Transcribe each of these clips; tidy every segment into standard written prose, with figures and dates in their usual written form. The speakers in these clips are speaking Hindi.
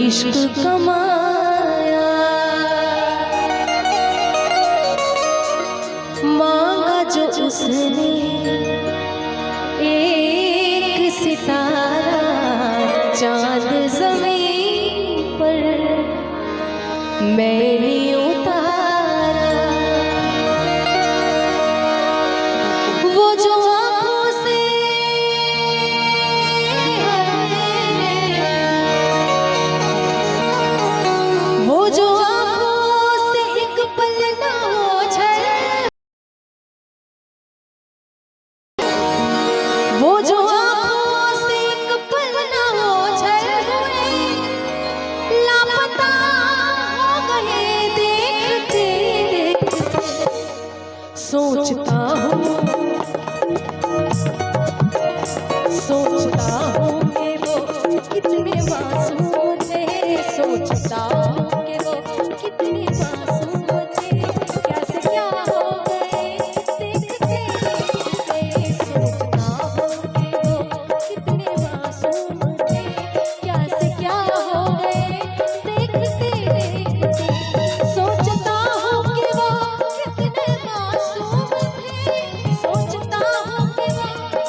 इश्क कमाया, मांगा जो उसने एक सितारा चांद ज़मीन पर मैंने उतारा। वो जो आँखों से वो जो आँखों से एक पल ना ओझल, वो जो आँखों से एक पल ना ओझल हुए, लापता हो गए देखते देखते। सोचता हूँ कि वो कितने मासूम थे, सोचता हूँ कि वो कितने मासूम थे, कैसे क्या हो गए देखते देखते। सोचता हूँ कि वो कितने मासूम थे, कैसे क्या हो गए देखते देखते। सोचता हूँ कि वो कितने मासूम थे, सोचता हूँ कि वो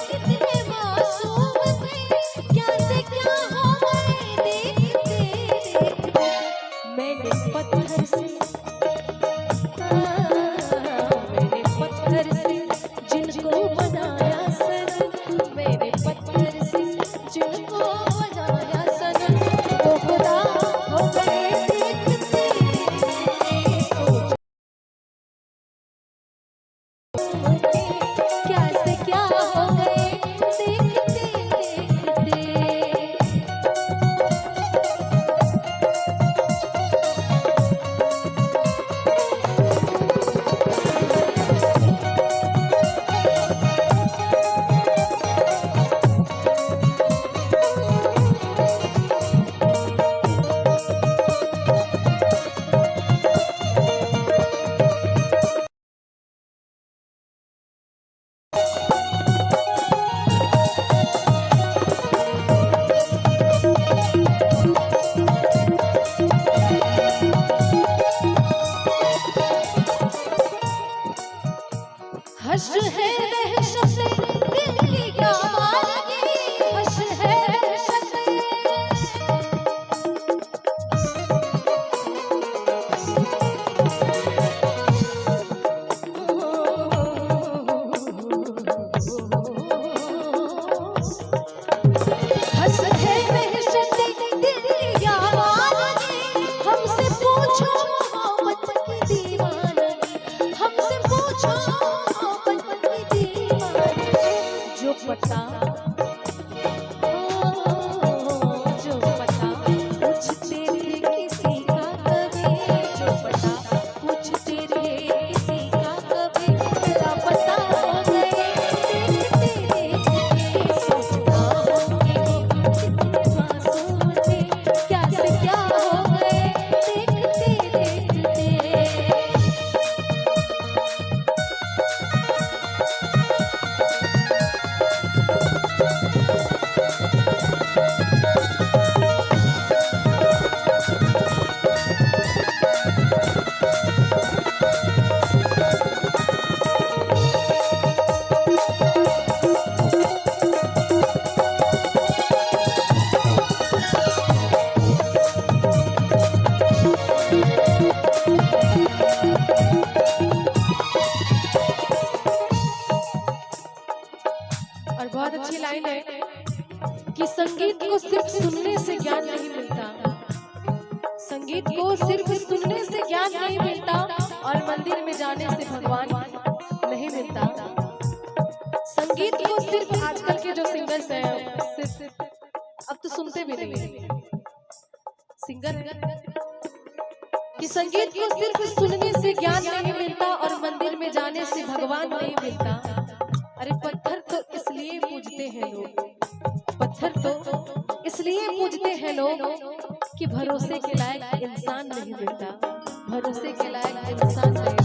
कितने मासूम थे, कैसे क्या हो गए देखते देखते। मैंने पत्थर से मैंने पत्थर से जिनको बनाया सनम, मैंने पत्थर से जिनको बनाया सनम, वो खुदा हो गए देखते देखते। कैसे क्या हो गए देखते देखते। हश है दहशत दिल की क्या मालूम, हश है दहशत। हश है दहशत दिल की क्या मालूम, हमसे पूछो मोहब्बत की दीवानगी, हमसे पूछो जो पता जो पता पूछते थे किसी का कभी, जो पता पूछते थे किसी का कभी, लापता हो गए देखते देखते। सोचता हूँ कि वो कितने मासूम थे, कैसे क्या हो गए देखते देखते। और बहुत अच्छी लाइन है कि संगीत को सिर्फ सुनने से ज्ञान नहीं मिलता, संगीत को सिर्फ सुनने से ज्ञान नहीं मिलता, और मंदिर में जाने से भगवान नहीं मिलता। संगीत को सिर्फ आजकल के जो सिंगर्स हैं सिर्फ अब तो सुनते भी नहीं सिंगर कि संगीत को सिर्फ सुनने से ज्ञान नहीं मिलता और मंदिर में जाने से भगवान नहीं मिलता। अरे पत्थर तो इसलिए पूजते हैं लोग, पत्थर तो इसलिए पूजते हैं लोग कि भरोसे के लायक इंसान नहीं मिलता, भरोसे के लायक इंसान नहीं